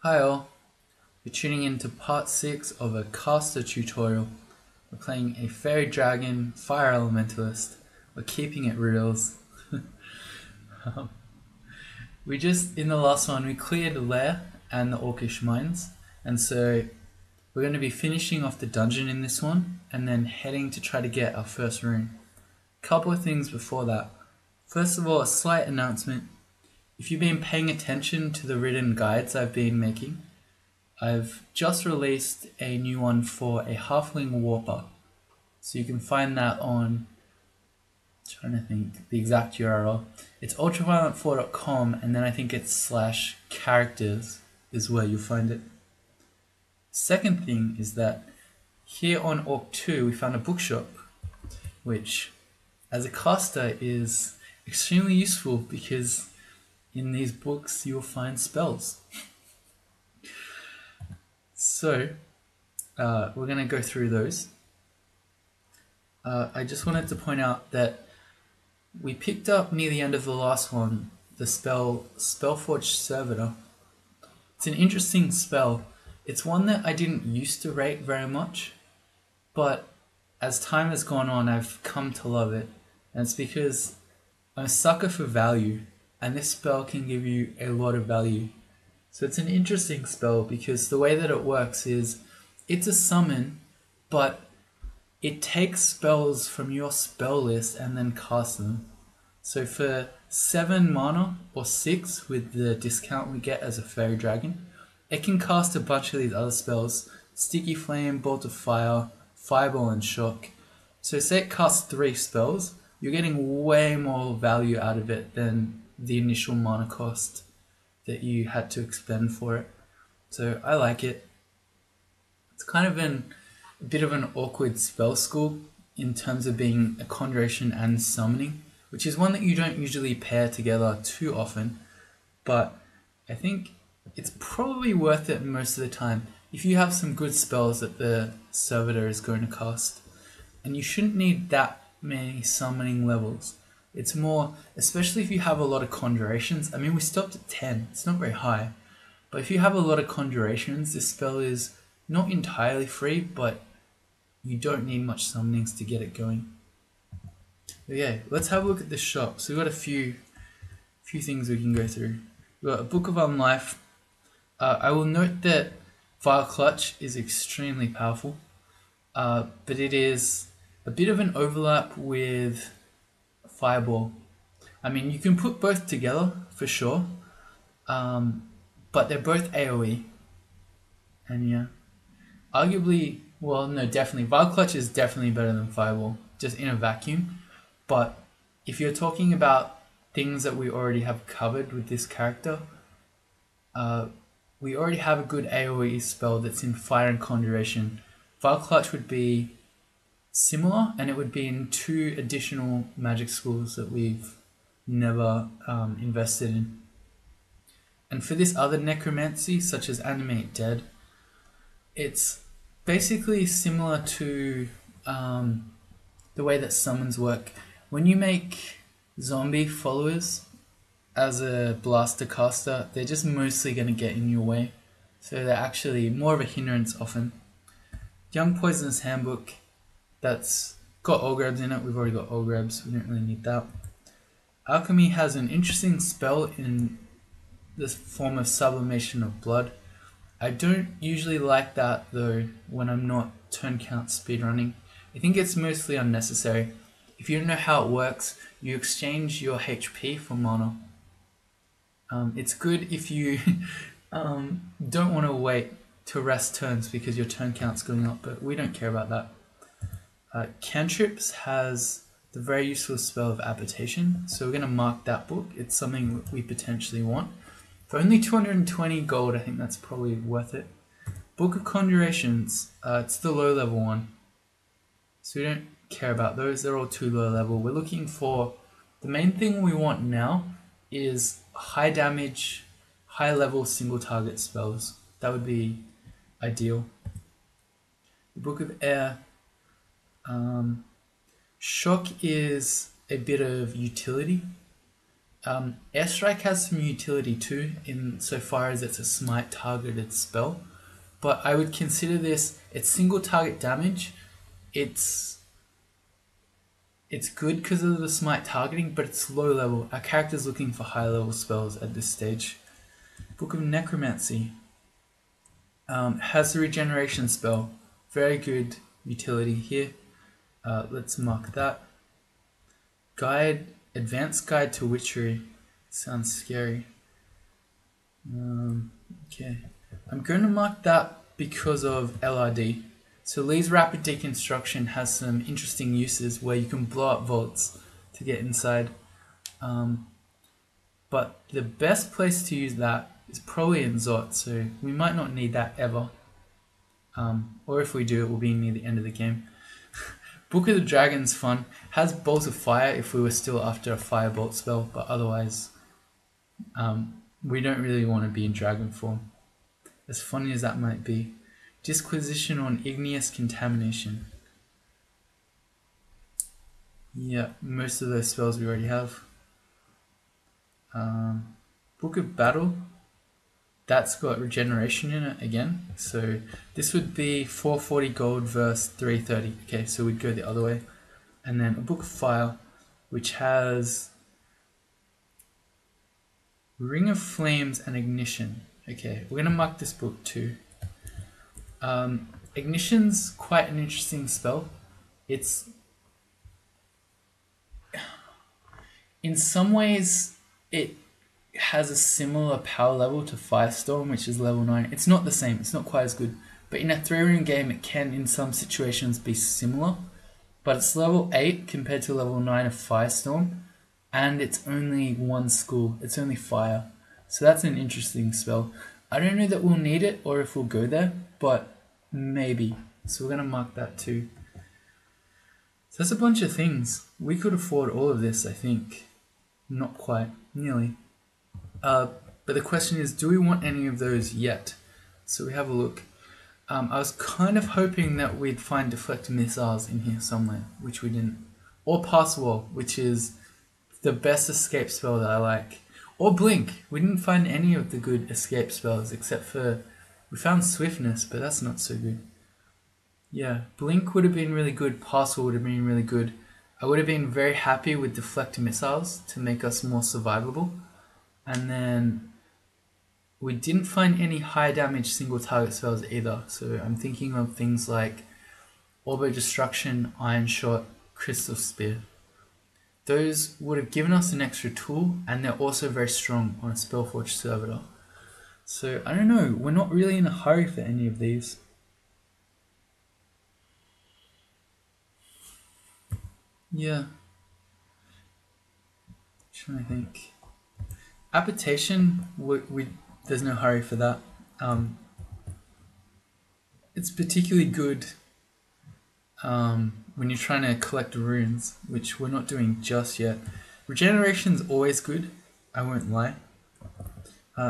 Hi all, you're tuning in to part 6 of a caster tutorial. We're playing a Faerie Dragon Fire Elementalist. We're keeping it reals. In the last one, we cleared Lair and the Orcish Mines, and so we're going to be finishing off the dungeon in this one, and then heading to try to get our first rune. Couple of things before that. First of all, a slight announcement. If you've been paying attention to the written guides I've been making, I've just released a new one for a Halfling Warper. So you can find that on, trying to think the exact URL. It's ultraviolent4.com, and then I think it's /characters is where you'll find it. Second thing is that here on Orc 2 we found a bookshop, which as a caster is extremely useful because in these books you'll find spells. So we're going to go through those. I just wanted to point out that we picked up near the end of the last one the Spellforged Servitor. It's an interesting spell. It's one that I didn't used to rate very much, but as time has gone on I've come to love it, and it's because I'm a sucker for value, and this spell can give you a lot of value. So it's an interesting spell because the way that it works is it's a summon, but it takes spells from your spell list and then casts them. So for 7 mana or 6 with the discount we get as a Faerie Dragon, it can cast a bunch of these other spells: Sticky Flame, Bolt of Fire, Fireball and Shock. So say it casts 3 spells, you're getting way more value out of it than the initial mana cost that you had to expend for it. So I like it. It's kind of a bit of an awkward spell school in terms of being a conjuration and summoning, which is one that you don't usually pair together too often, but I think it's probably worth it most of the time if you have some good spells that the servitor is going to cast. And you shouldn't need that many summoning levels. It's more, especially if you have a lot of conjurations. I mean, we stopped at 10, it's not very high, but if you have a lot of conjurations, this spell is not entirely free, but you don't need much summonings to get it going. Okay, let's have a look at this shop. So we've got a few things we can go through. We've got a Book of Unlife. I will note that Vile Clutch is extremely powerful, but it is a bit of an overlap with Fireball. I mean, you can put both together for sure, but they're both AoE. And yeah, arguably, well, no, definitely, Vile Clutch is definitely better than Fireball, just in a vacuum. But if you're talking about things that we already have covered with this character, we already have a good AoE spell that's in Fire and Conjuration. Vile Clutch would be similar, and it would be in 2 additional magic schools that we've never invested in. And for this other necromancy, such as Animate Dead, it's basically similar to the way that summons work. When you make zombie followers as a blaster caster, they're just mostly going to get in your way, so they're actually more of a hindrance often. Young Poisoner's Handbook, that's got Ogrebs in it. We've already got Ogrebs, we don't really need that. Alchemy has an interesting spell in this form of Sublimation of Blood. I don't usually like that though when I'm not turn count speedrunning. I think it's mostly unnecessary. If you don't know how it works, you exchange your HP for mana. It's good if you don't want to wait to rest turns because your turn count's going up, but we don't care about that. Cantrips has the very useful spell of Application, so we're going to mark that book. It's something we potentially want. For only 220 gold, I think that's probably worth it. Book of Conjurations, it's the low level one, so we don't care about those, they're all too low level. We're looking for, the main thing we want now is high damage, high level single target spells. That would be ideal. The Book of Air, Shock is a bit of utility. Airstrike has some utility too, insofar as it's a smite targeted spell. But I would consider this, it's single target damage. It's good because of the smite targeting, but it's low level. Our character's looking for high level spells at this stage. Book of Necromancy has the regeneration spell. Very good utility here. Let's mark that. Advanced Guide to Witchery. Sounds scary. Okay. I'm going to mark that because of LRD. So Lee's Rapid Deconstruction has some interesting uses where you can blow up vaults to get inside. But the best place to use that is probably in Zot, so we might not need that ever. Or if we do, it will be near the end of the game. Book of the Dragon's fun. Has Bolt of Fire if we were still after a Firebolt spell, but otherwise we don't really want to be in dragon form. As funny as that might be. Disquisition on Igneous Contamination. Yeah, most of those spells we already have. Book of Battle. That's got regeneration in it again. So this would be 440 gold versus 330. Okay, so we'd go the other way. And then a Book of Fire, which has Ring of Flames and Ignition. Okay, we're going to mark this book too. Ignition's quite an interesting spell. It's in some ways it has a similar power level to Firestorm, which is level 9. It's not the same, it's not quite as good, but in a 3-rune game it can in some situations be similar, but it's level 8 compared to level 9 of Firestorm, and it's only one school, it's only fire, so that's an interesting spell. I don't know that we'll need it or if we'll go there, but maybe, so we're going to mark that too. So that's a bunch of things. We could afford all of this, I think. Not quite, nearly. But the question is, do we want any of those yet? So we have a look. I was kind of hoping that we'd find Deflect Missiles in here somewhere, which we didn't. Or Pass Wall, which is the best escape spell that I like. Or Blink. We didn't find any of the good escape spells, except for... We found Swiftness, but that's not so good. Yeah, Blink would have been really good, Pass Wall would have been really good. I would have been very happy with Deflect Missiles to make us more survivable. And then we didn't find any high damage single target spells either. So I'm thinking of things like Orbo Destruction, Iron Shot, Crystal Spear. Those would have given us an extra tool, and they're also very strong on a Spellforge Servitor. So I don't know, we're not really in a hurry for any of these. Yeah. Trying to think. Application, there's no hurry for that. It's particularly good when you're trying to collect runes, which we're not doing just yet. Regeneration's always good, I won't lie.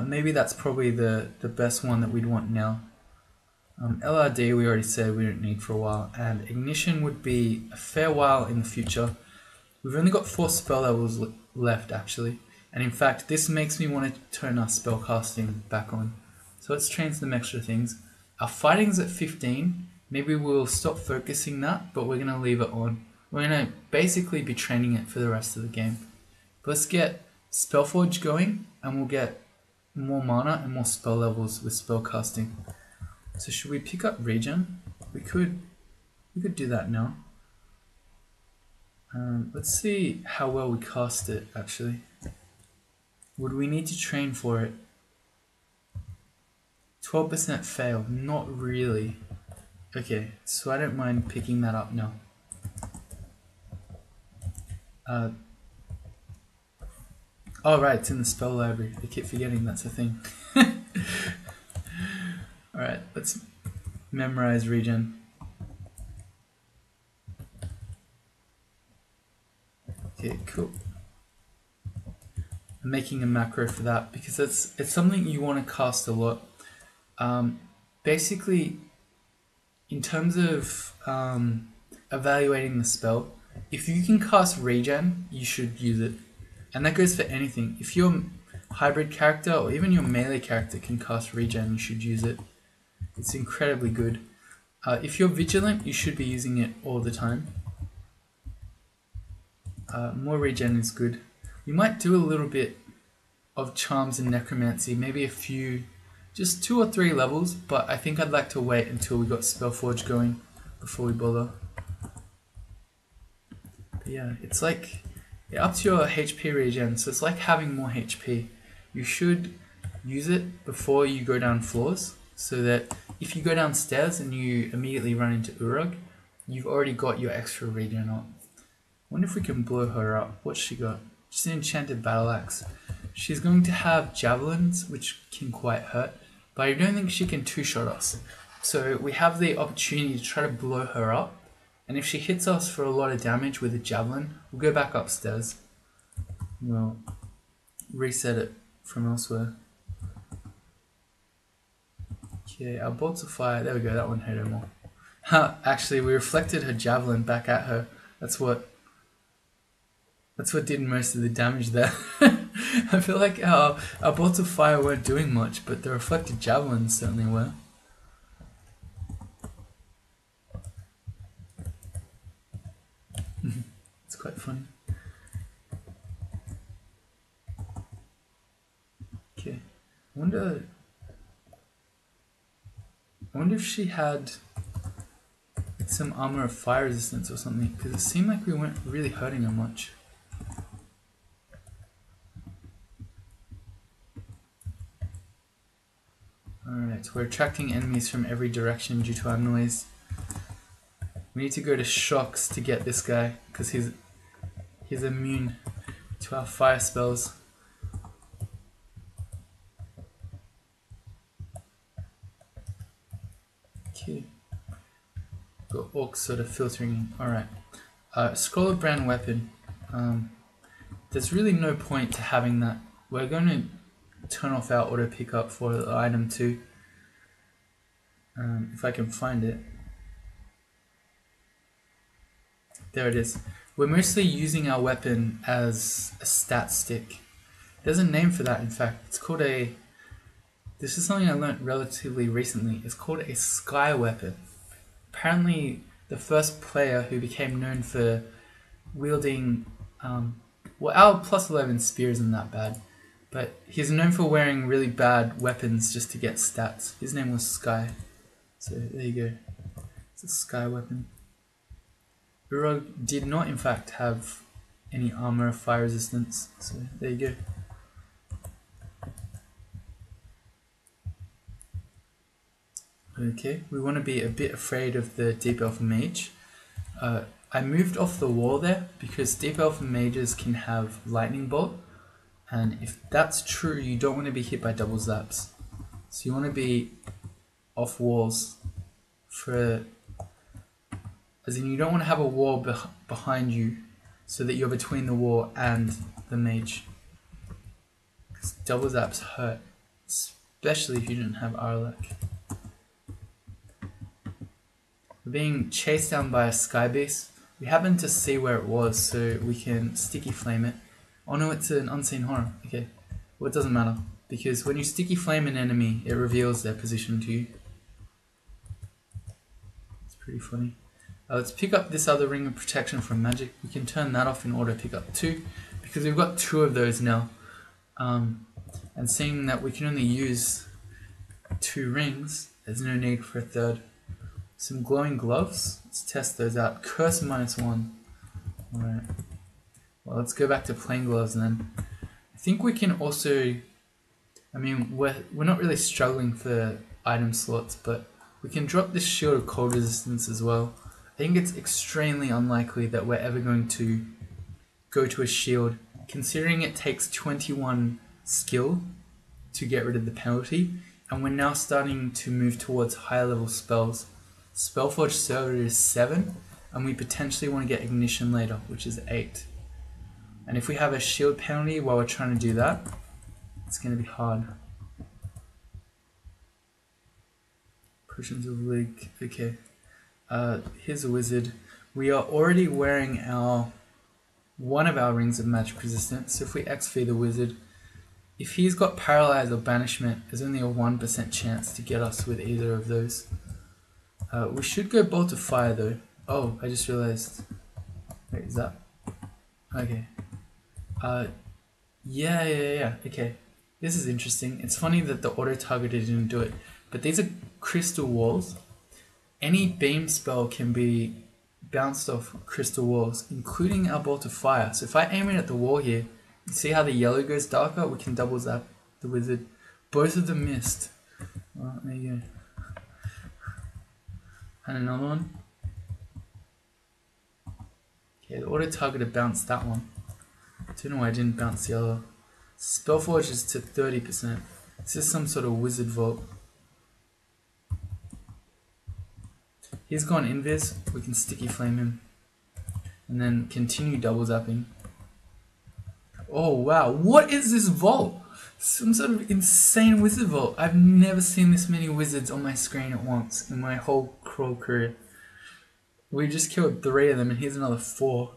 Maybe that's probably the best one that we'd want now. LRD we already said we don't need for a while, and Ignition would be a fair while in the future. We've only got 4 spell levels left actually, and in fact this makes me want to turn our spellcasting back on. So let's train some extra things. Our fighting's at 15, maybe we'll stop focusing that, but we're going to leave it on. We're going to basically be training it for the rest of the game. But let's get Spellforge going, and we'll get more mana and more spell levels with spellcasting. So should we pick up regen? We could do that now. Let's see how well we cast it actually. Would we need to train for it? 12% fail, not really. Okay, so I don't mind picking that up now. Oh right, it's in the spell library. I keep forgetting that's a thing. Alright, let's memorize regen. Okay, cool. I'm making a macro for that because it's something you want to cast a lot. Basically, in terms of evaluating the spell, if you can cast regen, you should use it. And that goes for anything. If your hybrid character or even your melee character can cast regen, you should use it. It's incredibly good. If you're vigilant, you should be using it all the time. More regen is good. You might do a little bit of charms and necromancy, maybe a few, just 2 or 3 levels, but I think I'd like to wait until we got Spellforge going before we bother. But yeah, it's like, it ups your HP regen, so it's like having more HP. You should use it before you go down floors, so that if you go downstairs and you immediately run into Urug, you've already got your extra regen up. Wonder if we can blow her up. What's she got? Just an enchanted battle axe. She's going to have javelins, which can quite hurt, but I don't think she can two-shot us. So we have the opportunity to try to blow her up, and if she hits us for a lot of damage with a javelin, we'll go back upstairs. We'll reset it from elsewhere. Okay, our bolts of fire, there we go, that one hit her more. Actually, we reflected her javelin back at her. That's what did most of the damage there. I feel like our bolts of fire weren't doing much, but the reflected javelins certainly were. It's quite funny. Okay, I wonder if she had some armor of fire resistance or something, because it seemed like we weren't really hurting her much. Alright, we're attracting enemies from every direction due to our noise. We need to go to shocks to get this guy, because he's immune to our fire spells. Okay. Got orcs sort of filtering in. Alright. Scroll of Brand weapon. There's really no point to having that. We're going to turn off our auto pickup for the item too. If I can find it. There it is. We're mostly using our weapon as a stat stick. There's a name for that, in fact. It's called a... This is something I learnt relatively recently. It's called a sky weapon. Apparently, the first player who became known for wielding... well, our plus 11 spear isn't that bad. But he's known for wearing really bad weapons just to get stats. His name was Sky. So there you go. It's a sky weapon. Urug did not in fact have any armor of fire resistance. So there you go. Okay, we want to be a bit afraid of the Deep Elf Mage. I moved off the wall there because Deep Elf Mages can have Lightning Bolt. And if that's true, you don't want to be hit by double zaps. So you want to be off walls for, as in you don't want to have a wall behind you so that you're between the wall and the mage. Because double zaps hurt, especially if you didn't have Arlek. We're being chased down by a sky beast. We happen to see where it was, so we can sticky flame it. Oh no, it's an unseen horror. Okay, well it doesn't matter, because when you sticky flame an enemy, it reveals their position to you. It's pretty funny. Let's pick up this other ring of protection from magic. We can turn that off in auto pick up too, because we've got 2 of those now. And seeing that we can only use 2 rings, there's no need for a 3rd. Some glowing gloves. Let's test those out. Curse -1. Alright. Well, let's go back to plain gloves then. I think we can also... I mean, we're not really struggling for item slots, but we can drop this shield of cold resistance as well. I think it's extremely unlikely that we're ever going to go to a shield, considering it takes 21 skill to get rid of the penalty, and we're now starting to move towards higher level spells. Spellforge Server is 7, and we potentially want to get Ignition later, which is 8. And if we have a shield penalty while we're trying to do that, it's going to be hard. Potions of League, okay. Here's a wizard. We are already wearing our one of our rings of magic resistance. So if we XP the wizard, if he's got paralyze or banishment, there's only a 1% chance to get us with either of those. We should go bolt of fire though. Oh, I just realized. Wait, is that? Okay. Yeah. Okay. This is interesting. It's funny that the auto targeter didn't do it, but these are crystal walls. Any beam spell can be bounced off crystal walls, including our bolt of fire. So if I aim it at the wall here, you see how the yellow goes darker? We can double zap the wizard. Both of them missed. Well, there you go. And another one. Okay, the auto targeter bounced that one. I don't know why I didn't bounce the other. Spellforge is to 30%. This is some sort of wizard vault. He's gone invis. We can sticky flame him. And then continue double zapping. Oh wow, what is this vault? Some sort of insane wizard vault. I've never seen this many wizards on my screen at once in my whole crawl career. We just killed 3 of them and here's another 4.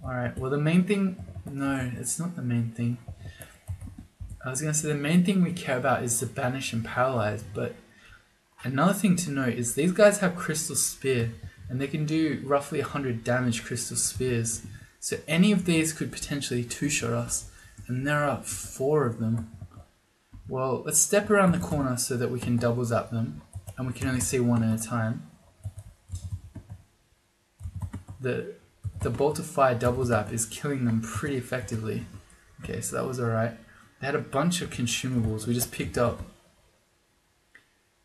Alright, well the main thing... No, it's not the main thing. I was going to say the main thing we care about is the banish and paralyze, but another thing to note is these guys have crystal spear and they can do roughly 100 damage crystal spears. So any of these could potentially two-shot us, and there are 4 of them. Well, let's step around the corner so that we can double zap them, and we can only see one at a time. The bolt of fire double zap is killing them pretty effectively. Okay, so that was alright. They had a bunch of consumables. We just picked up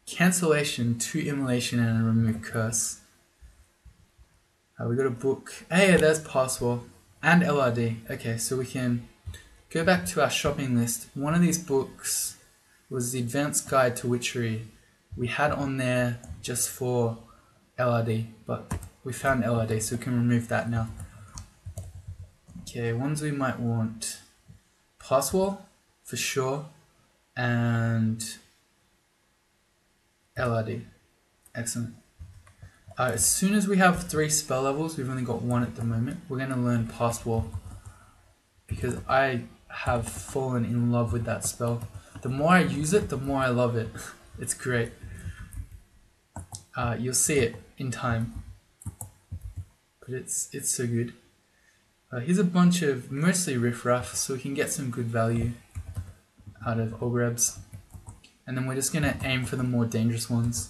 cancellation, 2 immolation, and a remove curse. We got a book. Hey, there's Password and LRD. Okay, so we can go back to our shopping list. One of these books was the Advanced Guide to Witchery. We had on there just for LRD, but we found LRD, so we can remove that now. Okay, ones we might want. Password, for sure, and LRD. Excellent. As soon as we have 3 spell levels, we've only got 1 at the moment, we're going to learn Password because I have fallen in love with that spell. The more I use it, the more I love it. It's great. You'll see it in time, but it's so good. Here's a bunch of mostly riffraff, so we can get some good value out of Ogrebs, and then we're just going to aim for the more dangerous ones.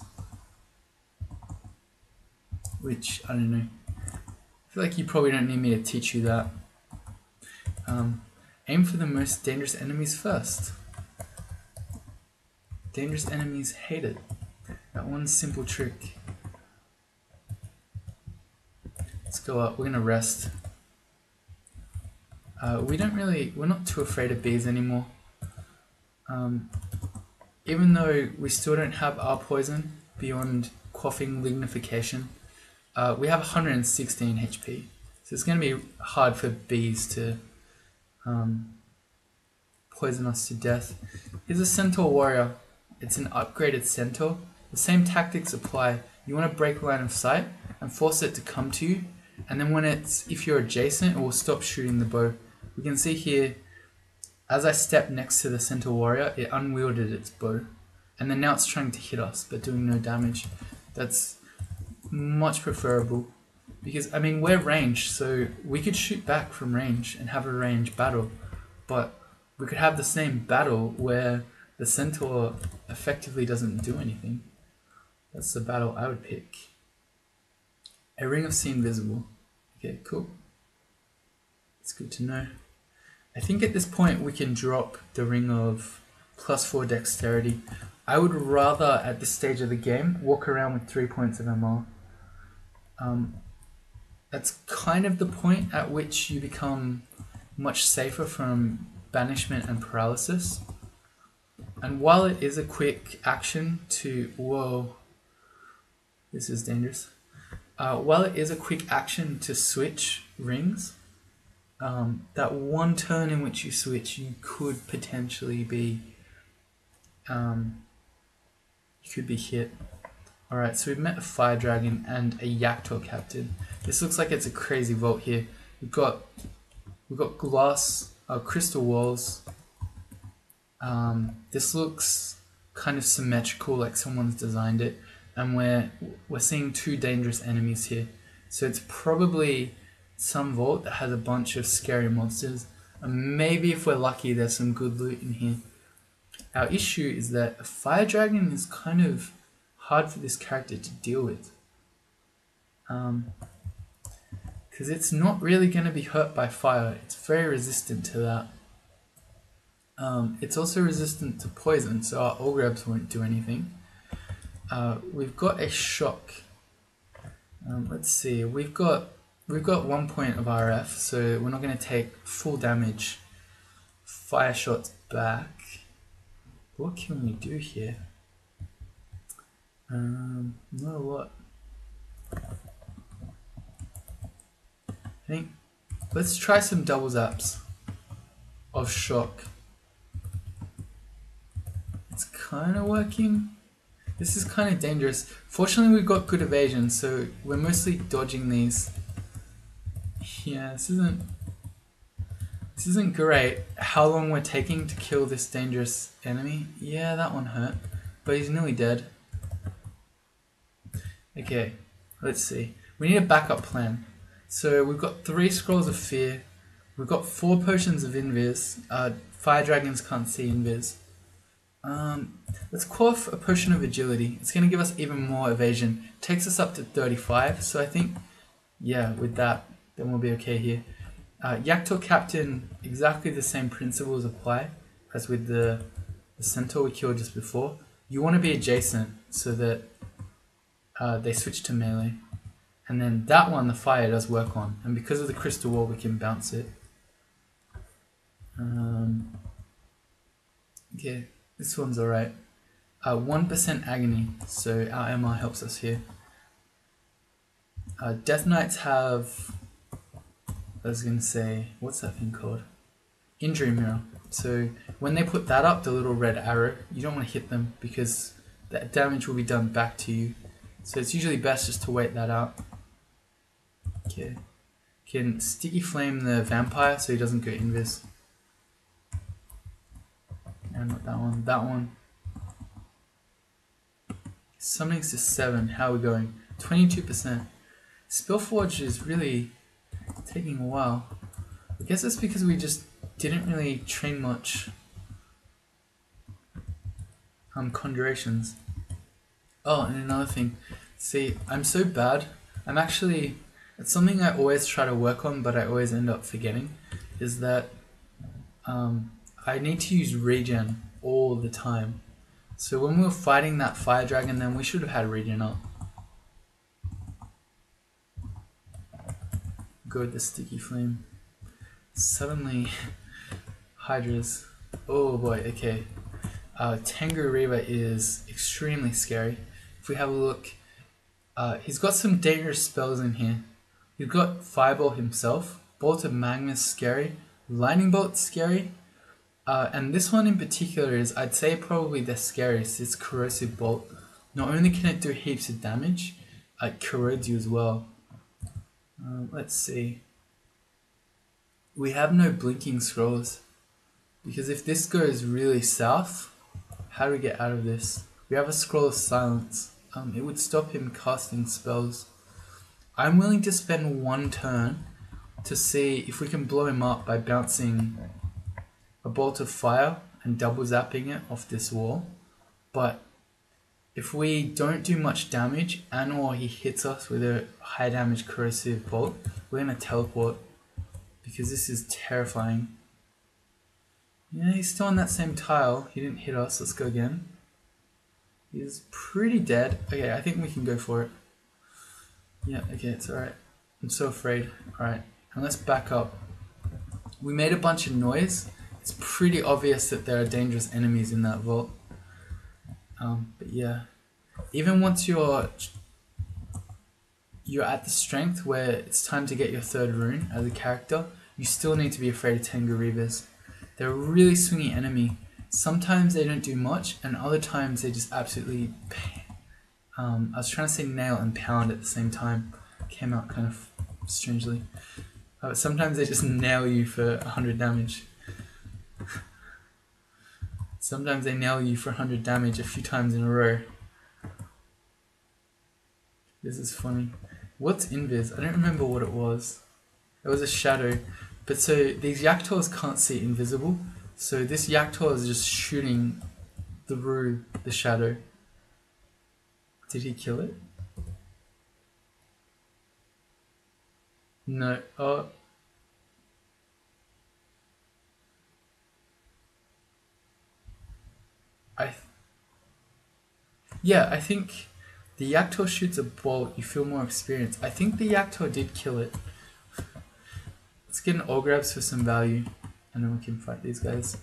Which, I don't know, I feel like you probably don't need me to teach you that. Aim for the most dangerous enemies first. Dangerous enemies hate it. That one simple trick. Let's go up, we're gonna rest. We're not too afraid of bees anymore. Even though we still don't have our poison beyond quaffing lignification. We have 116 HP, so it's going to be hard for bees to poison us to death. Here's a Centaur Warrior. It's an upgraded Centaur. The same tactics apply. You want to break line of sight and force it to come to you, and then if you're adjacent, it will stop shooting the bow. We can see here, as I stepped next to the Centaur Warrior, it unwielded its bow, and then now it's trying to hit us, but doing no damage. That's much preferable, because I mean we're ranged, so we could shoot back from range and have a range battle, but we could have the same battle where the Centaur effectively doesn't do anything. That's the battle I would pick. A Ring of See Invisible. Okay, cool. It's good to know. I think at this point we can drop the Ring of +4 Dexterity. I would rather, at this stage of the game, walk around with 3 points of MR. That's kind of the point at which you become much safer from banishment and paralysis. And while it is a quick action to... Whoa. This is dangerous. While it is a quick action to switch rings, that one turn in which you switch, you could potentially be... you could be hit. Alright, so we've met a Fire Dragon and a Yaktor Captain. This looks like it's a crazy vault here. We've got glass, crystal walls. This looks kind of symmetrical, like someone's designed it, and we're seeing 2 dangerous enemies here. So it's probably some vault that has a bunch of scary monsters, and maybe if we're lucky there's some good loot in here. Our issue is that a fire dragon is kind of hard for this character to deal with, because it's not really going to be hurt by fire. It's very resistant to that. It's also resistant to poison, so our all grabs won't do anything. We've got a shock. Let's see, we've got 1 point of RF, so we're not going to take full damage. Fire shots back. What can we do here? Not a lot. I think let's try some double zaps of shock. It's kind of working. This is kind of dangerous. Fortunately, we've got good evasion, so we're mostly dodging these. Yeah, this isn't great. How long we're taking to kill this dangerous enemy? Yeah, that one hurt, but he's nearly dead. Okay, let's see. We need a backup plan. So we've got 3 scrolls of fear. We've got 4 potions of invis. Fire dragons can't see invis. Let's quaff a potion of agility. It's going to give us even more evasion. Takes us up to 35, so I think, yeah, with that, then we'll be okay here. Yaktor Captain, exactly the same principles apply as with the centaur we killed just before. You want to be adjacent so that they switch to melee. And then that one, the fire does work on. And because of the crystal wall, we can bounce it. Okay, this one's alright. 1% agony, so our MR helps us here. Death Knights have, I was going to say, what's that thing called? Injury mirror. So when they put that up, the little red arrow, you don't want to hit them because that damage will be done back to you. So it's usually best just to wait that out. Okay. Can sticky flame the vampire so he doesn't go invis. And not that one. That one. Summoning's to 7. How are we going? 22%. Spellforge is really taking a while. I guess that's because we just didn't really train much conjurations. Oh, and another thing. See, I'm so bad. I'm actually... It's something I always try to work on, but I always end up forgetting, is that I need to use regen all the time. So when we were fighting that fire dragon, then we should have had regen up. Go with the sticky flame. Suddenly, hydras. Oh boy, okay. Tengu Reaver is extremely scary. If we have a look, he's got some dangerous spells in here. He's got Fireball himself, Bolt of Magma is scary, Lightning Bolt scary, and this one in particular is, I'd say, probably the scariest. It's Corrosive Bolt. Not only can it do heaps of damage, it corrodes you as well. Let's see. We have no blinking scrolls, because if this goes really south, how do we get out of this? We have a scroll of silence. It would stop him casting spells. I'm willing to spend 1 turn to see if we can blow him up by bouncing a bolt of fire and double zapping it off this wall. But if we don't do much damage and or he hits us with a high damage corrosive bolt, we're going to teleport, because this is terrifying. Yeah, he's still on that same tile. He didn't hit us. Let's go again. He's pretty dead. Okay, I think we can go for it. Yeah, okay, it's alright. I'm so afraid. Alright, and let's back up. We made a bunch of noise. It's pretty obvious that there are dangerous enemies in that vault. But yeah, even once you're at the strength where it's time to get your 3rd rune as a character, you still need to be afraid of Tengu Reavers. They're a really swingy enemy. Sometimes they don't do much, and other times they just absolutely... I was trying to say nail and pound at the same time. Came out kind of strangely. Sometimes they just nail you for 100 damage. Sometimes they nail you for 100 damage a few times in a row. This is funny. What's invis? I don't remember what it was. It was a shadow. But so these Yaktaurs can't see invisible. So this Yaktaur is just shooting through the shadow. Did he kill it? No. Oh. Yeah, I think the Yaktaur shoots a bolt, you feel more experience. I think the Yaktaur did kill it. Let's get an all grabs for some value, and then we can fight these guys.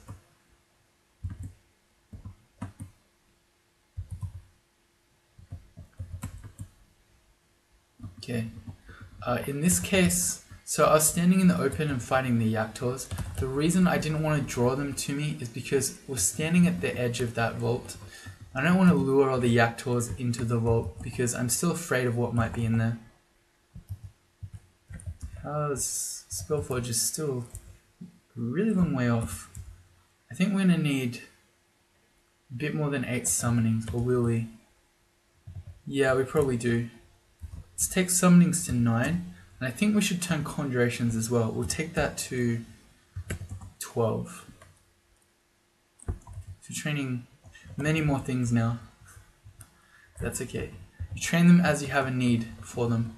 Okay. In this case, so I was standing in the open and fighting the Yaktaurs. The reason I didn't want to draw them to me is because we're standing at the edge of that vault. I don't want to lure all the Yaktaurs into the vault because I'm still afraid of what might be in there. Spellforge is still a really long way off. I think we're going to need a bit more than 8 summonings, or will we? Yeah, we probably do. Let's take summonings to 9, and I think we should turn conjurations as well. We'll take that to 12. So training many more things now. That's okay. You train them as you have a need for them.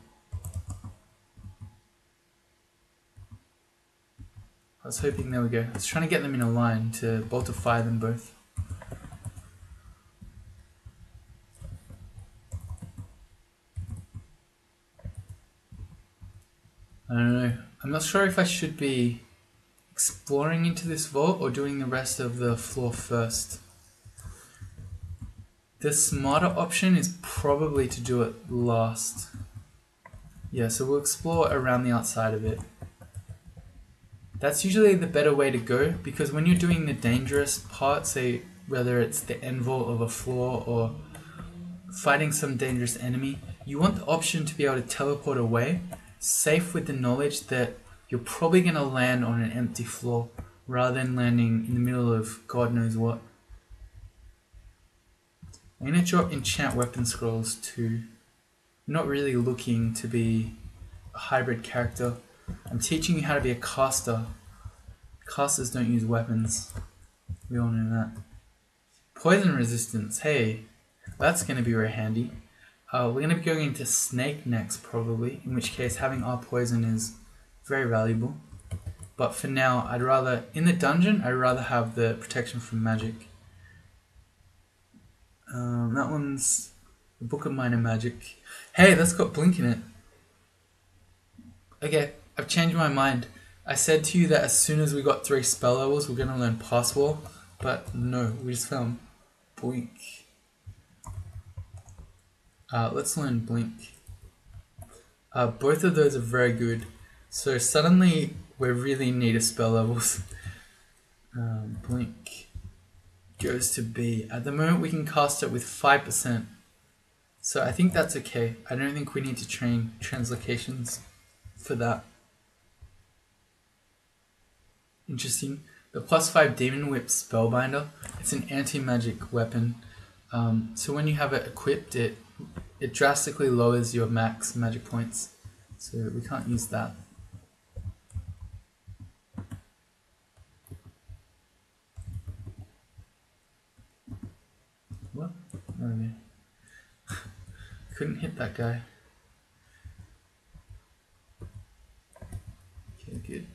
I was hoping, there we go. I was trying to get them in a line to bolt of fire them both. I don't know. I'm not sure if I should be exploring into this vault or doing the rest of the floor first. The smarter option is probably to do it last. Yeah, so we'll explore around the outside of it. That's usually the better way to go, because when you're doing the dangerous part, say whether it's the end vault of a floor or fighting some dangerous enemy, you want the option to be able to teleport away, safe with the knowledge that you're probably going to land on an empty floor rather than landing in the middle of God knows what. I'm going to drop enchant weapon scrolls too. I'm not really looking to be a hybrid character. I'm teaching you how to be a caster. Casters don't use weapons. We all know that. Poison resistance. Hey, that's going to be very handy. We're going to be going into snake next probably, in which case having our poison is very valuable. But for now, I'd rather, in the dungeon, I'd rather have the protection from magic. That one's the Book of Minor Magic. Hey, that's got blink in it. Okay, I've changed my mind. I said to you that as soon as we got 3 spell levels, we're going to learn Pass Wall, but no, we just found blink. Let's learn blink. Both of those are very good. So suddenly we really need a spell levels. Blink goes to B. At the moment we can cast it with 5%. So I think that's okay. I don't think we need to train translocations for that. Interesting. The +5 Demon Whip Spellbinder. It's an anti-magic weapon. So when you have it equipped, it drastically lowers your max magic points. So we can't use that. What? Oh, yeah. Couldn't hit that guy. Okay, good.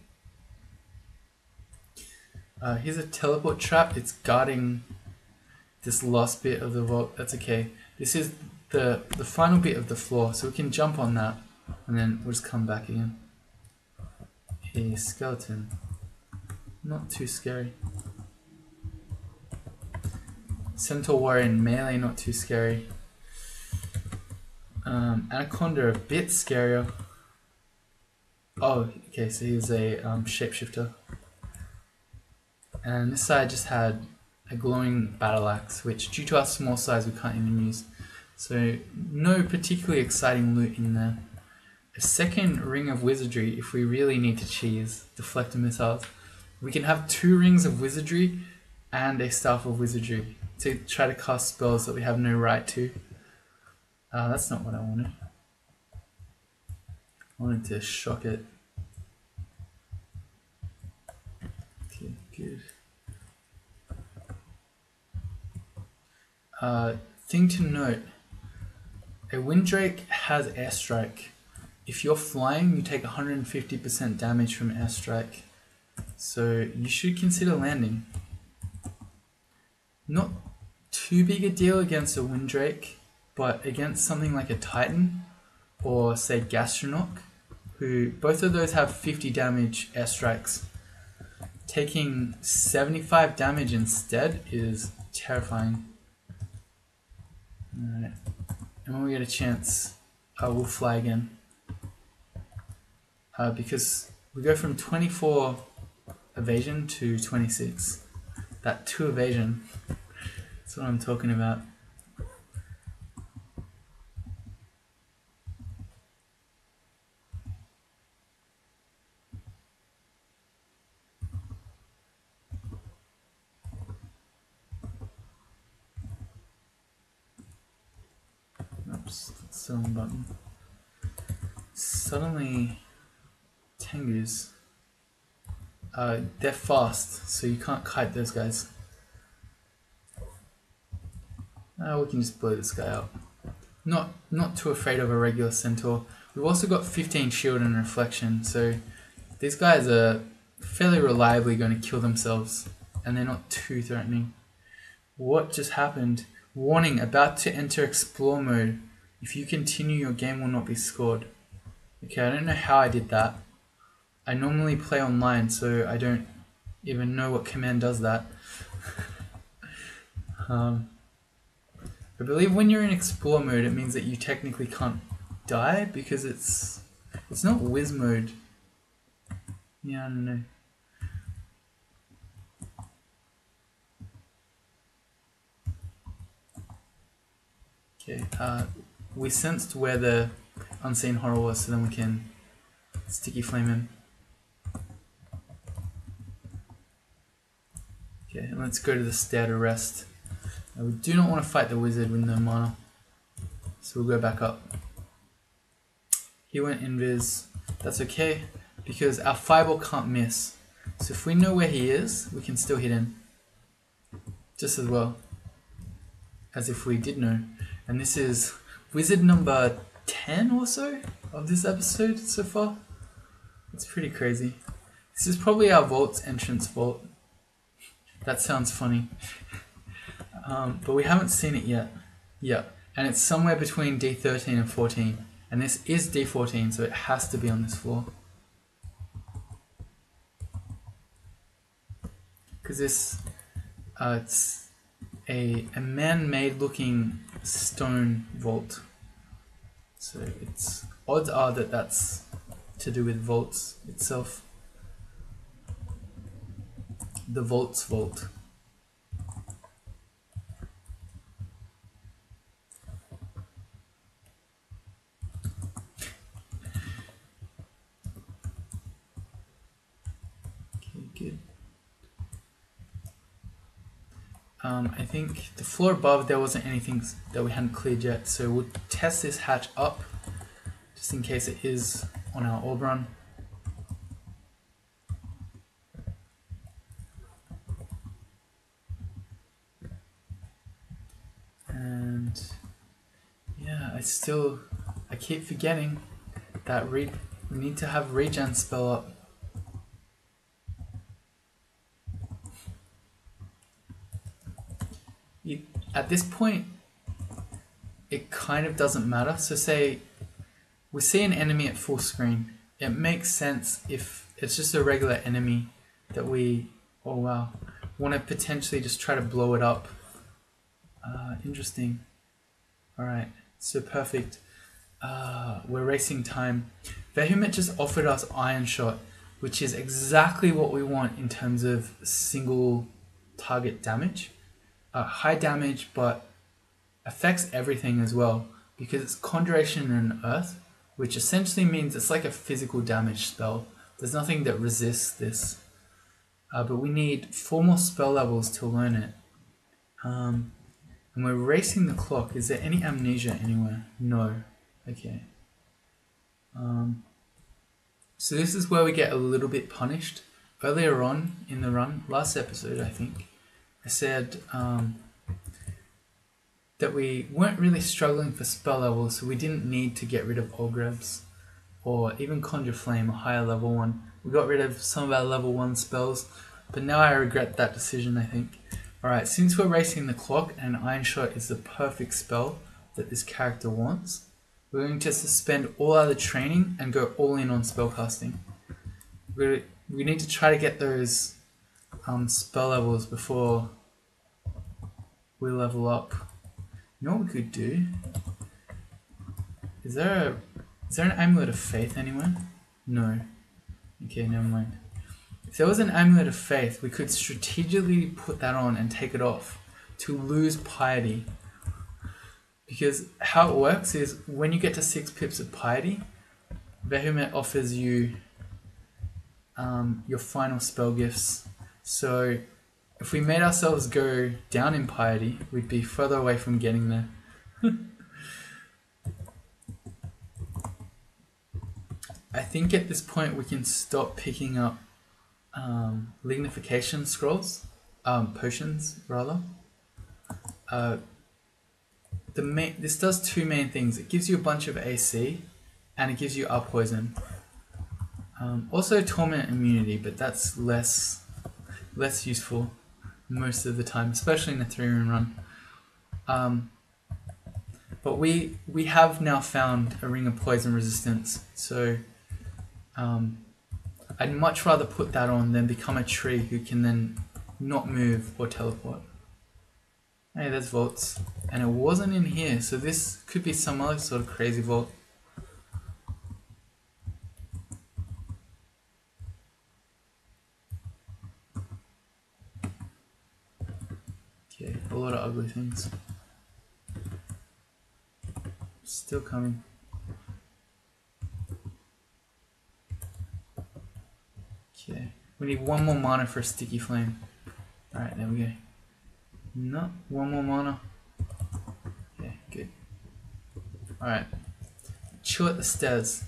Here's a teleport trap. It's guarding this last bit of the vault. That's okay. This is the final bit of the floor, so we can jump on that and then we'll just come back again. A skeleton. Not too scary. Centaur Warrior in melee, not too scary. Anaconda, a bit scarier. Oh, okay, so he was a shapeshifter. And this side just had a glowing battle axe, which due to our small size we can't even use. So no particularly exciting loot in there. a second ring of wizardry if we really need to cheese deflector missiles. We can have 2 rings of wizardry and a staff of wizardry to try to cast spells that we have no right to. That's not what I wanted. I wanted to shock it. Okay, good. Thing to note, a Windrake has airstrike. If you're flying, you take 150% damage from airstrike. So you should consider landing. Not too big a deal against a Windrake, but against something like a Titan or say Gastronoc, who both of those have 50 damage airstrikes, taking 75 damage instead is terrifying. Alright, and when we get a chance, we'll fly again. Because we go from 24 evasion to 26. That 2 evasion, that's what I'm talking about. Oops, that's the wrong button. Suddenly, Tengus, they're fast, so you can't kite those guys. We can just blow this guy up. Not too afraid of a regular centaur. We've also got 15 shield and reflection, so these guys are fairly reliably going to kill themselves, and they're not too threatening. What just happened? Warning, about to enter explore mode. If you continue, your game will not be scored. Okay, I don't know how I did that. I normally play online, so I don't even know what command does that. I believe when you're in explore mode, it means that you technically can't die because it's not whiz mode. Yeah, I don't know. Okay, we sensed where the unseen horror was, so then we can sticky flame him. Okay, and let's go to the stair to rest. We do not want to fight the wizard with no mana, so we'll go back up. He went invis. That's okay, because our fireball can't miss. So if we know where he is, we can still hit him. Just as well as if we did know. And this is wizard number 10 or so of this episode so far. It's pretty crazy. This is probably our vault's entrance vault. That sounds funny. But we haven't seen it yet. Yeah, and it's somewhere between D13 and 14. And this is D14, so it has to be on this floor. Because this, it's a man-made looking stone vault. So it's odds are that that's to do with vaults itself. The vault's vault. Good. I think the floor above there wasn't anything that we hadn't cleared yet, so we'll test this hatch up just in case it is on our orb run. And yeah, I keep forgetting that we need to have regen spell up. At this point, it kind of doesn't matter. So say we see an enemy at full screen. It makes sense if it's just a regular enemy that we, oh wow, want to potentially just try to blow it up. Interesting. Alright, so perfect. We're racing time. Vehement just offered us Iron Shot, which is exactly what we want in terms of single target damage. High damage, but affects everything as well because it's Conjuration and Earth. which essentially means it's like a physical damage spell. There's nothing that resists this, but we need 4 more spell levels to learn it. And we're racing the clock. Is there any amnesia anywhere? No. Okay. So this is where we get a little bit punished. Earlier on in the run, last episode I think, I said that we weren't really struggling for spell levels, so we didn't need to get rid of Ogrebs or even Conjure Flame, a higher level one. We got rid of some of our level 1 spells, but now I regret that decision, I think. Alright, since we're racing the clock and Iron Shot is the perfect spell that this character wants, we're going to suspend all other training and go all in on spellcasting. We need to try to get those spell levels before we level up. You know what we could do? Is there an Amulet of Faith anywhere? No. Okay, never mind. If there was an Amulet of Faith, we could strategically put that on and take it off to lose Piety. Because how it works is when you get to 6 pips of Piety, Vehement offers you your final spell gifts. So if we made ourselves go down in Piety, we'd be further away from getting there. I think at this point we can stop picking up lignification scrolls, potions rather. This does 2 main things. It gives you a bunch of AC and it gives you up poison. Also torment immunity, but that's less useful most of the time, especially in a 3-rune run. But we have now found a ring of poison resistance, so I'd much rather put that on than become a tree who can then not move or teleport. Hey, there's vaults. And it wasn't in here, so this could be some other sort of crazy vault. Okay, a lot of ugly things. Still coming. Okay, we need 1 more mana for a Sticky Flame. Alright, there we go. No, 1 more mana. Okay, good. Alright. Chill at the stairs.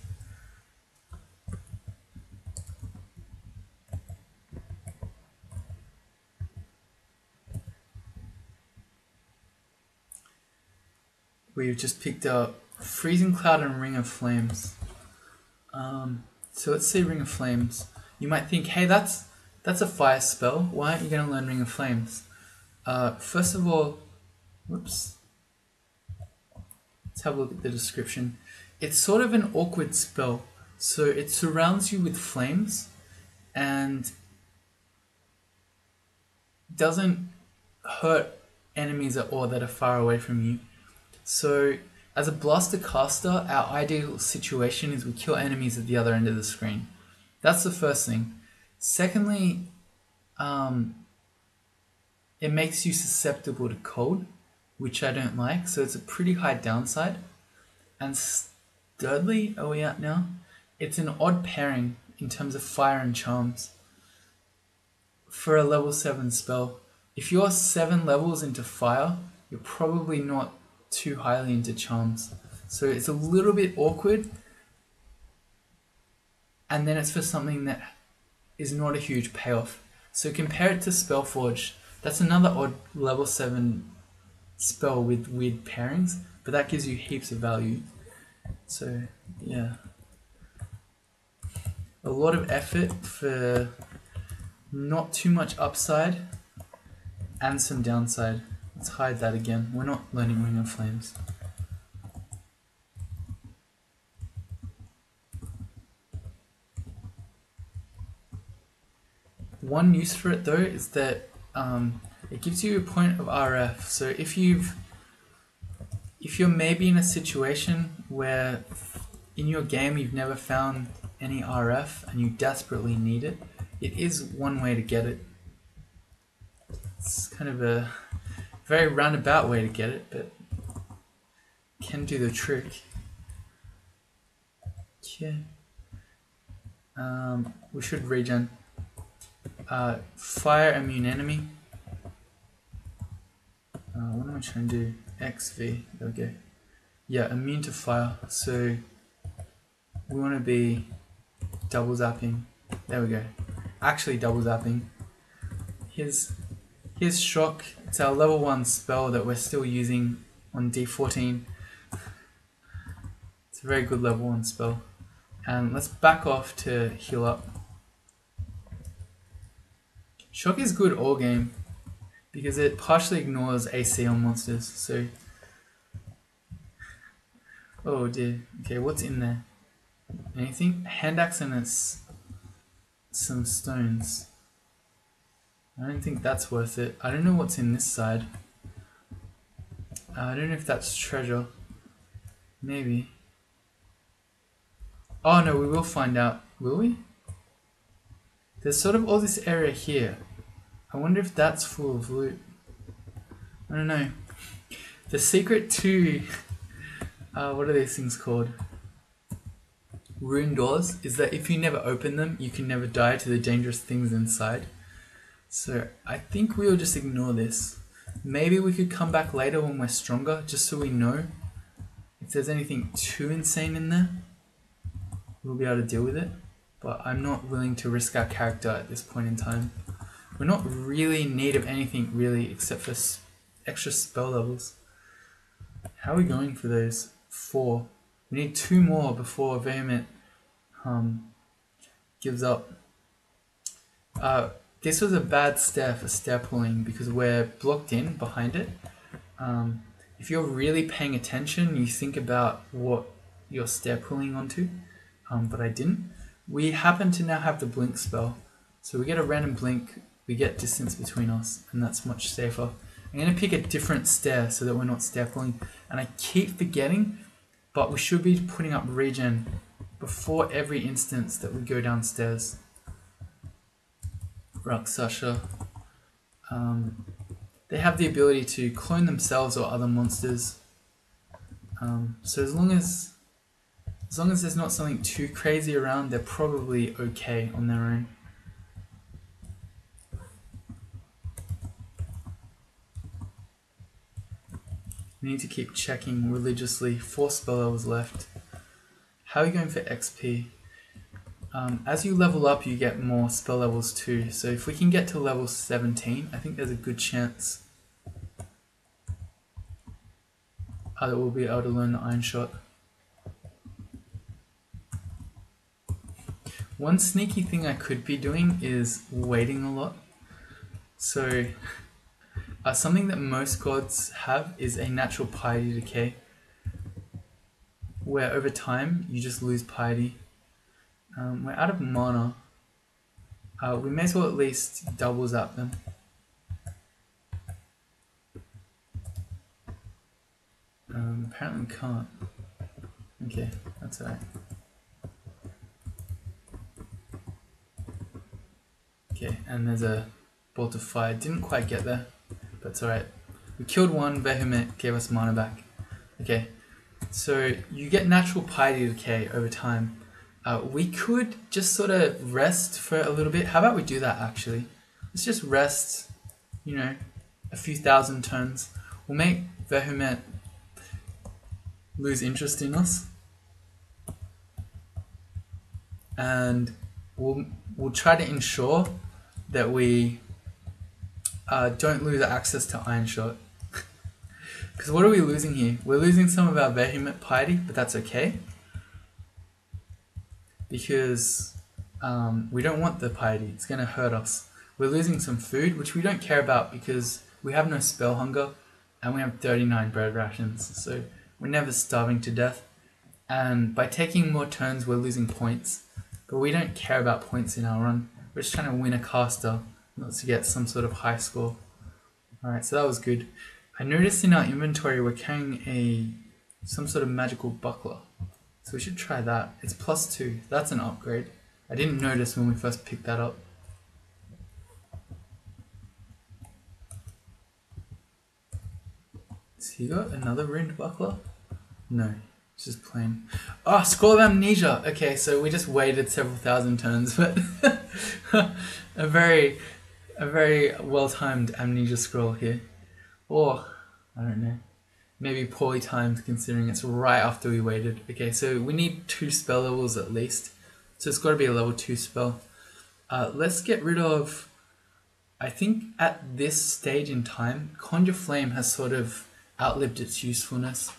We've just picked up Freezing Cloud and Ring of Flames. So let's say Ring of Flames. You might think, hey, that's a fire spell. Why aren't you going to learn Ring of Flames? First of all, whoops. Let's have a look at the description. It's sort of an awkward spell. So it surrounds you with flames and doesn't hurt enemies at all that are far away from you. So as a blaster caster, our ideal situation is we kill enemies at the other end of the screen. That's the first thing. Secondly, it makes you susceptible to cold, which I don't like, so it's a pretty high downside. And thirdly, are we at now? It's an odd pairing in terms of fire and charms for a level 7 spell. If you're 7 levels into fire, you're probably not too highly into charms. So it's a little bit awkward. And then it's for something that is not a huge payoff. So compare it to Spellforge. That's another odd level 7 spell with weird pairings, but that gives you heaps of value. So yeah, a lot of effort for not too much upside and some downside. Let's hide that again. We're not learning Ring of Flames. One use for it though is that it gives you a point of RF. So if you're maybe in a situation where in your game you've never found any RF and you desperately need it, it is one way to get it. It's kind of a very roundabout way to get it, but can do the trick. Okay. We should regen. Fire immune enemy. What am I trying to do? XV. There we go. Yeah, immune to fire. So we want to be double zapping. There we go. Actually double zapping. Here's shock. It's our level 1 spell that we're still using on D14. It's a very good level 1 spell. And let's back off to heal up. Shock is good all game because it partially ignores AC on monsters. So, oh dear. Okay, what's in there? Anything? Hand axe and some stones. I don't think that's worth it. I don't know what's in this side. I don't know if that's treasure. Maybe. Oh no, we will find out. Will we? There's sort of all this area here. I wonder if that's full of loot. I don't know. The secret to... what are these things called? Rune doors is that if you never open them, you can never die to the dangerous things inside. So I think we'll just ignore this. Maybe we could come back later when we're stronger, just so we know if there's anything too insane in there. We'll be able to deal with it. But I'm not willing to risk our character at this point in time. We're not really in need of anything really except for extra spell levels. How are we going for those? 4. We need 2 more before Vehement gives up. This was a bad stair for stair pulling because we're blocked in behind it. If you're really paying attention, you think about what you're stair pulling onto, but I didn't. We happen to now have the blink spell, so we get a random blink, we get distance between us, and that's much safer. I'm going to pick a different stair so that we're not stair pulling, and I keep forgetting, but we should be putting up regen before every instance that we go downstairs. Rakshasa. They have the ability to clone themselves or other monsters. So as long as there's not something too crazy around, they're probably okay on their own. We need to keep checking religiously. 4 spell levels left. How are you going for XP? As you level up, you get more spell levels too. So if we can get to level 17, I think there's a good chance that we'll be able to learn the Iron Shot. One sneaky thing I could be doing is waiting a lot. So something that most gods have is a natural piety decay, where over time you just lose piety. We're out of mana. We may as well at least double zap them. Apparently we can't. Okay, that's alright. Okay, and there's a bolt of fire. Didn't quite get there, but it's alright. We killed one, Vehement gave us mana back. Okay, so you get natural piety decay over time. We could just sort of rest for a little bit. How about we do that actually? Let's just rest, you know, a few thousand turns. We'll make Vehement lose interest in us. And we'll try to ensure that we don't lose access to Iron Shot. Because what are we losing here? We're losing some of our Vehement piety, but that's okay. Because we don't want the piety, it's going to hurt us. We're losing some food, which we don't care about because we have no spell hunger and we have 39 bread rations, so we're never starving to death. And by taking more turns, we're losing points, but we don't care about points in our run. We're just trying to win a caster, not to get some sort of high score. Alright, so that was good. I noticed in our inventory we're carrying some sort of magical buckler. So we should try that. It's +2. That's an upgrade. I didn't notice when we first picked that up. So you got another ruined buckler? No. It's just plain. Oh, Scroll of Amnesia. Okay, so we just waited several thousand turns, but a very well-timed Amnesia scroll here. Or, I don't know, maybe poorly timed considering it's right after we waited. Okay, so we need 2 spell levels at least. So it's got to be a level 2 spell. Let's get rid of... I think at this stage in time, Conjure Flame has sort of outlived its usefulness.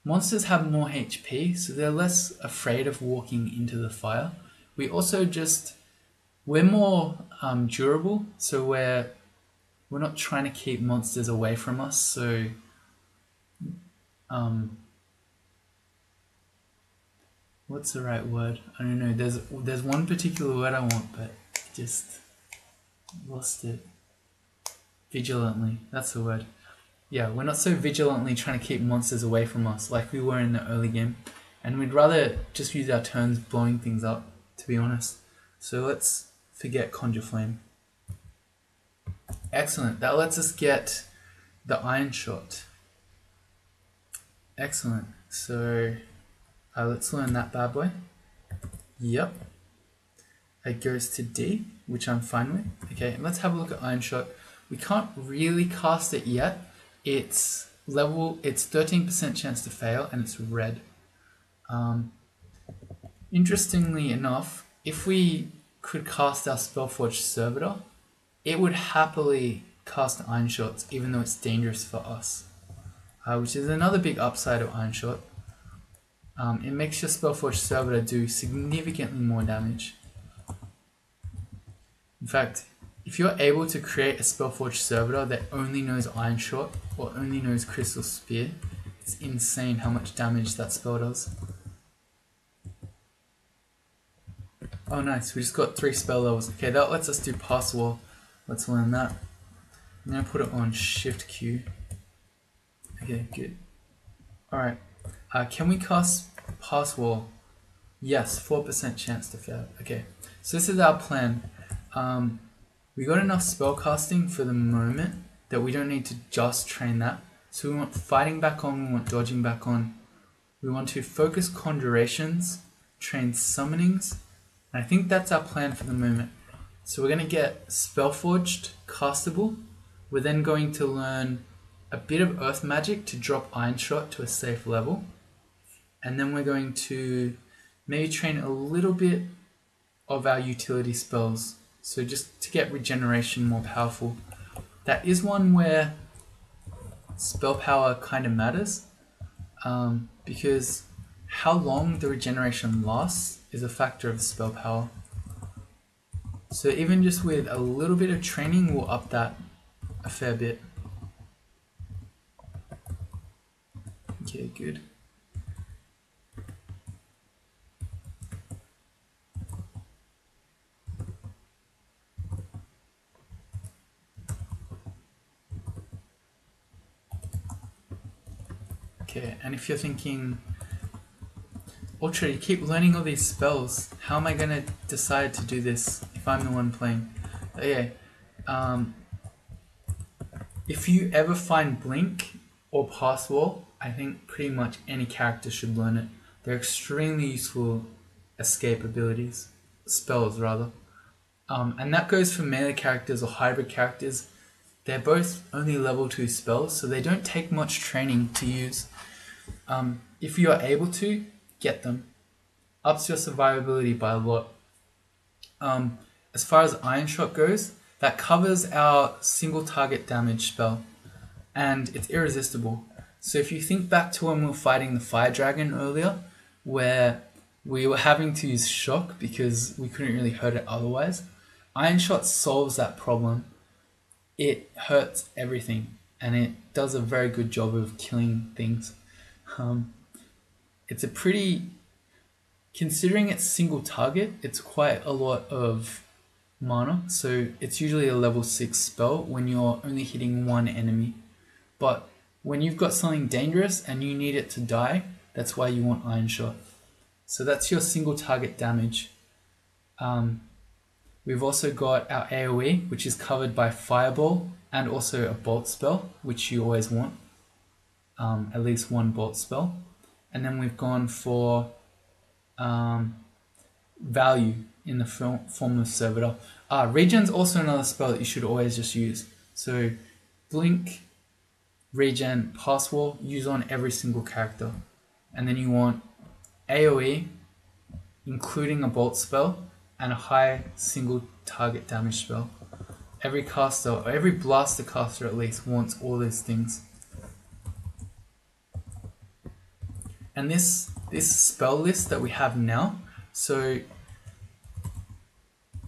Monsters have more HP, so they're less afraid of walking into the fire. We also we're more durable, so we're not trying to keep monsters away from us, so what's the right word? I don't know, there's one particular word I want, but just lost it. Vigilantly, that's the word. Yeah, we're not so vigilantly trying to keep monsters away from us like we were in the early game. And we'd rather just use our turns blowing things up, to be honest. So let's forget Conjure Flame. Excellent, that lets us get the Iron Shot. Excellent, so let's learn that bad boy. Yep. It goes to D, which I'm fine with. Okay, let's have a look at Iron Shot. We can't really cast it yet. It's 13% chance to fail, and it's red. Interestingly enough, if we could cast our Spellforged Servitor, it would happily cast Iron Shots, even though it's dangerous for us. Which is another big upside of Iron Shot. It makes your Spellforged Servitor do significantly more damage. In fact, if you're able to create a Spellforged Servitor that only knows Iron Shot or only knows Crystal Spear, it's insane how much damage that spell does. Oh nice, we just got 3 spell levels. Okay, that lets us do Pass Wall. Let's learn that. I'm going to put it on Shift Q. Okay, good. Alright, can we cast Pass Wall? Yes, 4% chance to fail. Okay, so this is our plan. We got enough spellcasting for the moment that we don't need to just train that. So we want fighting back on, we want dodging back on. We want to focus conjurations, train summonings, and I think that's our plan for the moment. So we're going to get Spellforged castable. We're then going to learn a bit of Earth Magic to drop Iron Shot to a safe level. And then we're going to maybe train a little bit of our utility spells. So just to get regeneration more powerful. That is one where spell power kind of matters, because how long the regeneration lasts is a factor of spell power. So even just with a little bit of training, we'll up that a fair bit. Okay, good. Okay, and if you're thinking, Ultra, you keep learning all these spells, how am I going to decide to do this if I'm the one playing? Okay, if you ever find Blink or Pass Wall, I think pretty much any character should learn it. They're extremely useful escape abilities, spells rather. And that goes for melee characters or hybrid characters. They're both only level 2 spells, so they don't take much training to use. If you are able to, get them. Ups your survivability by a lot. As far as Iron Shot goes, that covers our single target damage spell, and it's irresistible. So if you think back to when we were fighting the Fire Dragon earlier, where we were having to use Shock because we couldn't really hurt it otherwise, Iron Shot solves that problem. It hurts everything, and it does a very good job of killing things. It's a pretty, considering it's single target, it's quite a lot of mana, so it's usually a level 6 spell when you're only hitting one enemy. But when you've got something dangerous and you need it to die, that's why you want Iron Shot. So that's your single target damage. We've also got our AoE, which is covered by Fireball, and also a Bolt spell, which you always want. At least one Bolt spell. and then we've gone for value in the form of servitor. Regen's also another spell that you should always just use. So blink, regen, pass wall, use on every single character. And then you want AoE, including a bolt spell, and a high single target damage spell. Every caster, or every blaster caster at least, wants all those things. And this spell list that we have now, so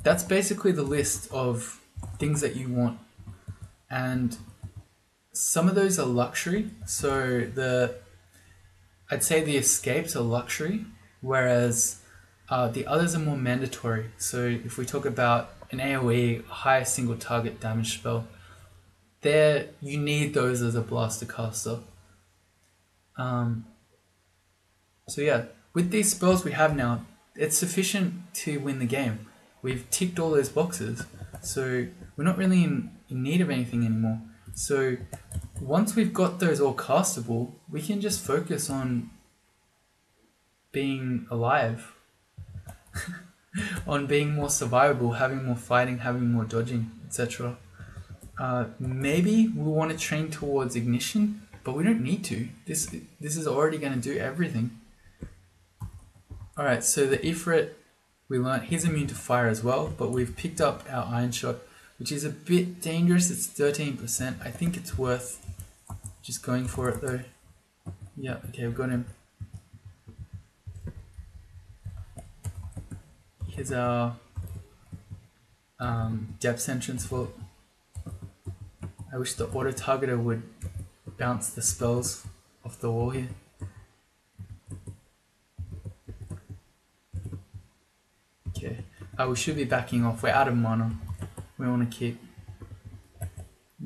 that's basically the list of things that you want. And some of those are luxury, so I'd say the escapes are luxury, whereas the others are more mandatory. So if we talk about an AoE, high single target damage spell, there you need those as a blaster caster. So yeah, with these spells we have now, it's sufficient to win the game. We've ticked all those boxes, so we're not really in need of anything anymore. So once we've got those all castable, we can just focus on being alive, on being more survivable, having more fighting, having more dodging, etc. Maybe we'll want to train towards ignition, but we don't need to. This is already going to do everything. Alright, so the Ifrit, we learnt he's immune to fire as well, but we've picked up our Iron Shot, which is a bit dangerous. It's 13%. I think it's worth just going for it though. Yeah, okay, we've got him. Here's our depth entrance vault. I wish the auto targeter would bounce the spells off the wall here. Okay, we should be backing off. We're out of mana. We want to keep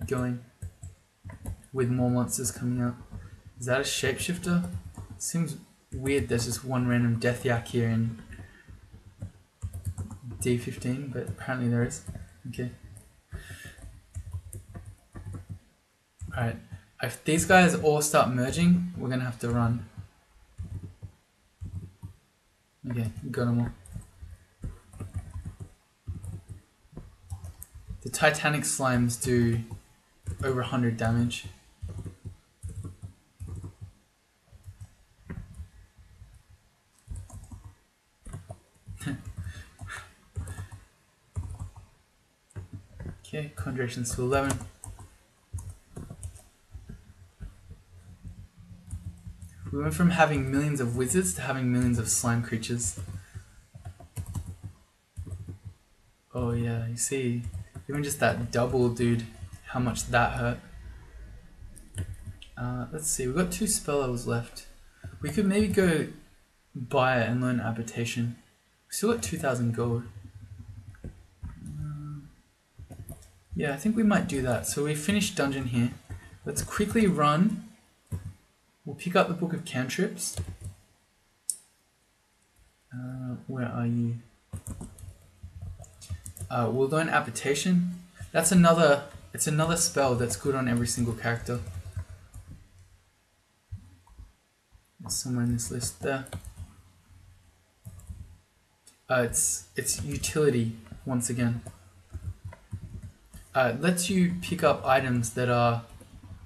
going with more monsters coming out. Is that a shapeshifter? Seems weird there's just one random death yak here in D15, but apparently there is. Okay. Alright, if these guys all start merging, we're gonna have to run. Okay, got them all. The Titanic slimes do over 100 damage. Okay, conjurations to 11. We went from having millions of wizards to having millions of slime creatures. Oh yeah, you see, even just that double, dude, how much that hurt. Let's see, we've got 2 spell levels left. We could maybe go buy it and learn Habitation. We still got 2,000 gold. Yeah, I think we might do that. So we finished dungeon here. Let's quickly run. We'll pick up the Book of Cantrips. Where are you? We'll learn Application. That's another. It's another spell that's good on every single character. There's somewhere in this list there. It's utility once again. It lets you pick up items that are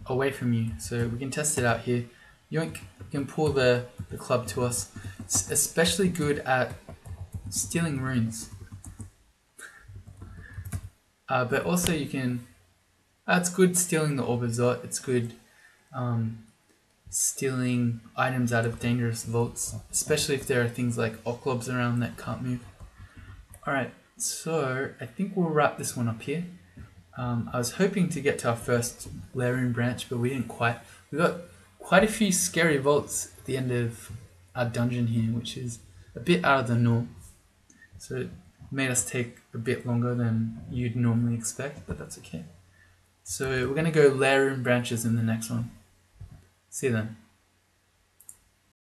away from you. So we can test it out here. Yoink, you can pull the club to us. It's especially good at stealing runes. But also you can... it's good stealing the Orb of Zot. It's good stealing items out of dangerous vaults. Especially if there are things like Oklobs around that can't move. Alright, so I think we'll wrap this one up here. I was hoping to get to our first Lairun branch, but we didn't quite. We got quite a few scary vaults at the end of our dungeon here, which is a bit out of the norm. So it made us take a bit longer than you'd normally expect, but that's okay. So we're going to go Lairun branches in the next one. See you then.